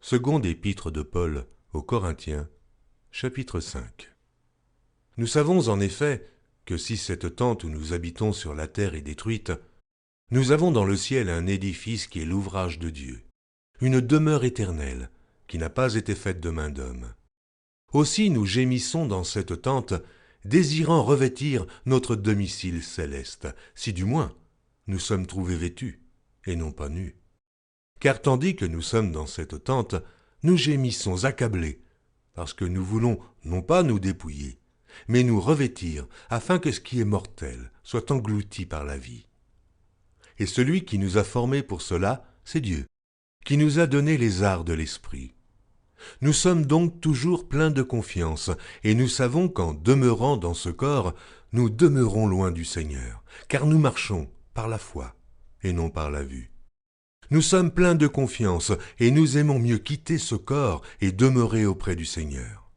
Seconde épître de Paul aux Corinthiens, chapitre 5. Nous savons en effet que si cette tente où nous habitons sur la terre est détruite, nous avons dans le ciel un édifice qui est l'ouvrage de Dieu, une demeure éternelle qui n'a pas été faite de main d'homme. Aussi nous gémissons dans cette tente, désirant revêtir notre domicile céleste, si du moins nous sommes trouvés vêtus et non pas nus. Car tandis que nous sommes dans cette tente, nous gémissons accablés, parce que nous voulons non pas nous dépouiller, mais nous revêtir, afin que ce qui est mortel soit englouti par la vie. Et celui qui nous a formés pour cela, c'est Dieu, qui nous a donné les arts de l'esprit. Nous sommes donc toujours pleins de confiance, et nous savons qu'en demeurant dans ce corps, nous demeurons loin du Seigneur, car nous marchons par la foi et non par la vue. Nous sommes pleins de confiance, et nous aimons mieux quitter ce corps et demeurer auprès du Seigneur.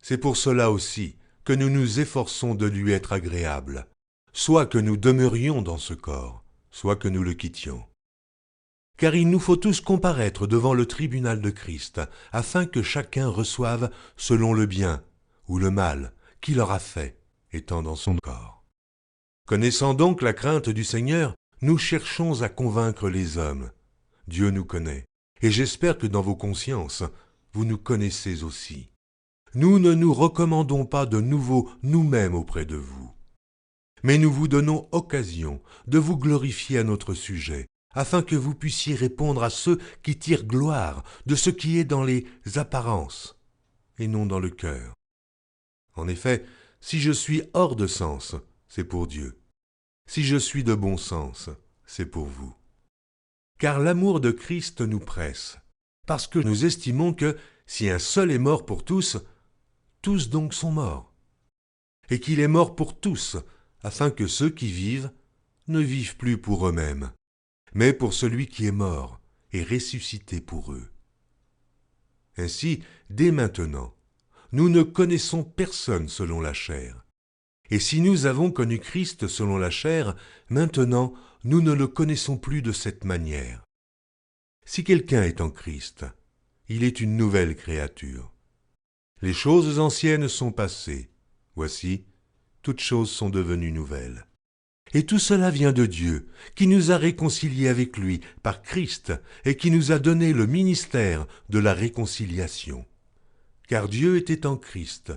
C'est pour cela aussi que nous nous efforçons de lui être agréables, soit que nous demeurions dans ce corps, soit que nous le quittions. Car il nous faut tous comparaître devant le tribunal de Christ, afin que chacun reçoive selon le bien ou le mal qu'il aura fait, étant dans son corps. Connaissant donc la crainte du Seigneur, nous cherchons à convaincre les hommes. Dieu nous connaît, et j'espère que dans vos consciences, vous nous connaissez aussi. Nous ne nous recommandons pas de nouveau nous-mêmes auprès de vous, mais nous vous donnons occasion de vous glorifier à notre sujet, afin que vous puissiez répondre à ceux qui tirent gloire de ce qui est dans les apparences, et non dans le cœur. En effet, si je suis hors de sens, c'est pour Dieu. Si je suis de bon sens, c'est pour vous. Car l'amour de Christ nous presse, parce que nous estimons que, si un seul est mort pour tous, tous donc sont morts, et qu'il est mort pour tous, afin que ceux qui vivent ne vivent plus pour eux-mêmes, mais pour celui qui est mort et ressuscité pour eux. Ainsi, dès maintenant, nous ne connaissons personne selon la chair. Et si nous avons connu Christ selon la chair, maintenant nous ne le connaissons plus de cette manière. Si quelqu'un est en Christ, il est une nouvelle créature. Les choses anciennes sont passées. Voici, toutes choses sont devenues nouvelles. Et tout cela vient de Dieu, qui nous a réconciliés avec lui par Christ et qui nous a donné le ministère de la réconciliation. Car Dieu était en Christ,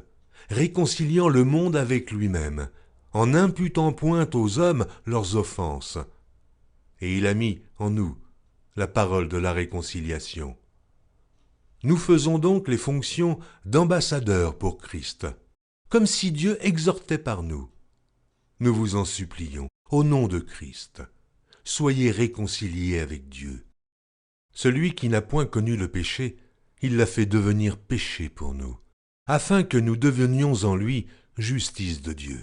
réconciliant le monde avec lui-même, en n'imputant point aux hommes leurs offenses. Et il a mis en nous la parole de la réconciliation. Nous faisons donc les fonctions d'ambassadeurs pour Christ, comme si Dieu exhortait par nous. Nous vous en supplions, au nom de Christ, soyez réconciliés avec Dieu. Celui qui n'a point connu le péché, il l'a fait devenir péché pour nous, afin que nous devenions en lui justice de Dieu.